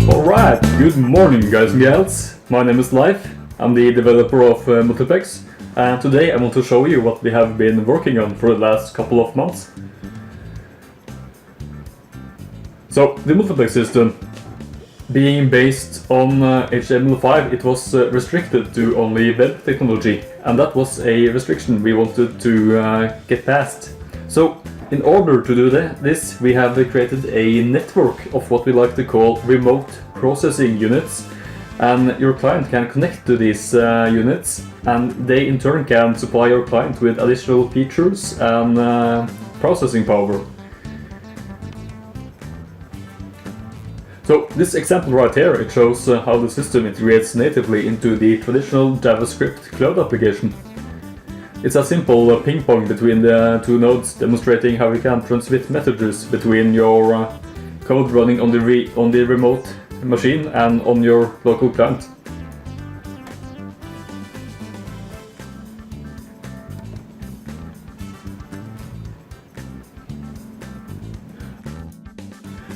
Alright, good morning guys and gals. My name is Leif. I'm the developer of Multiplex, and today I want to show you what we have been working on for the last couple of months. So, the Multiplex system, being based on HTML5, it was restricted to only web technology, and that was a restriction we wanted to get past. So, in order to do this, we have created a network of what we like to call remote processing units, and your client can connect to these units, and they in turn can supply your client with additional features and processing power. So this example right here, it shows how the system integrates natively into the traditional JavaScript cloud application. It's a simple ping pong between the two nodes, demonstrating how we can transmit messages between your code running on the remote machine and on your local client.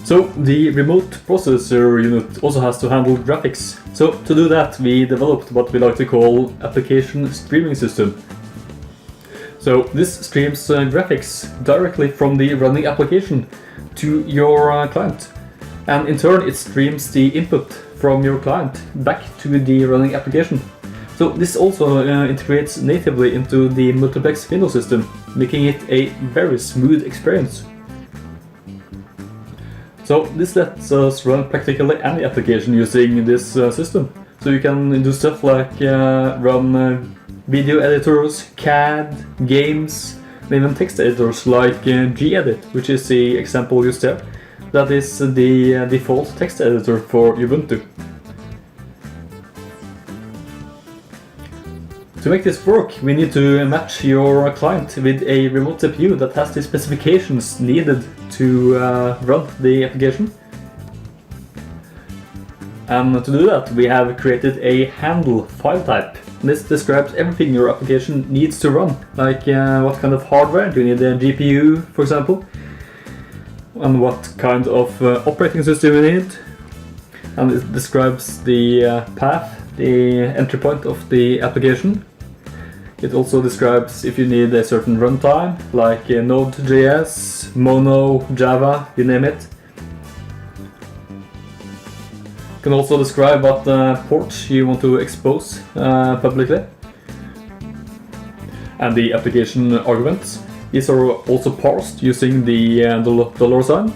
So the remote processor unit also has to handle graphics. So to do that, we developed what we like to call application streaming system. So this streams graphics directly from the running application to your client, and in turn it streams the input from your client back to the running application. So this also integrates natively into the Multiplex Windows system, making it a very smooth experience. So this lets us run practically any application using this system. So you can do stuff like run video editors, CAD, games, and even text editors like gedit, which is the example used here. That is the default text editor for Ubuntu. To make this work, we need to match your client with a remote CPU that has the specifications needed to run the application. And to do that, we have created a handle file type. This describes everything your application needs to run, like what kind of hardware. Do you need a GPU, for example? And what kind of operating system you need. And it describes the path, the entry point of the application. It also describes if you need a certain runtime, like Node.js, Mono, Java, you name it. You can also describe what ports you want to expose publicly. And the application arguments. These are also parsed using the dollar sign.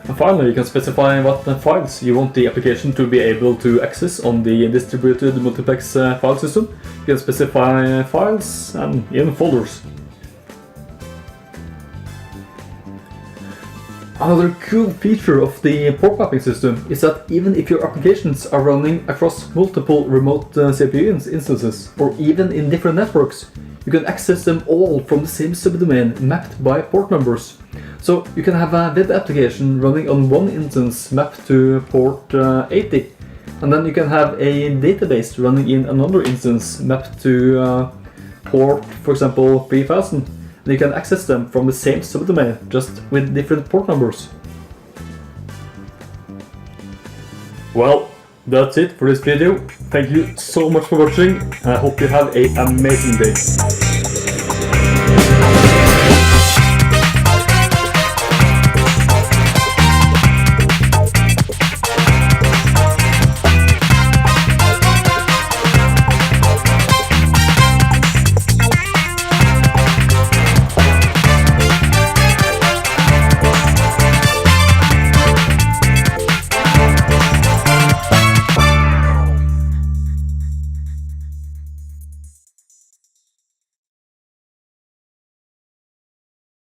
And finally, you can specify what files you want the application to be able to access on the distributed Multiplex file system. You can specify files and even folders. Another cool feature of the port mapping system is that even if your applications are running across multiple remote CPU instances, or even in different networks, you can access them all from the same subdomain mapped by port numbers. So you can have a web application running on one instance mapped to port 80, and then you can have a database running in another instance mapped to port, for example, 3000. And you can access them from the same subdomain, just with different port numbers. Well, that's it for this video. Thank you so much for watching, and I hope you have an amazing day.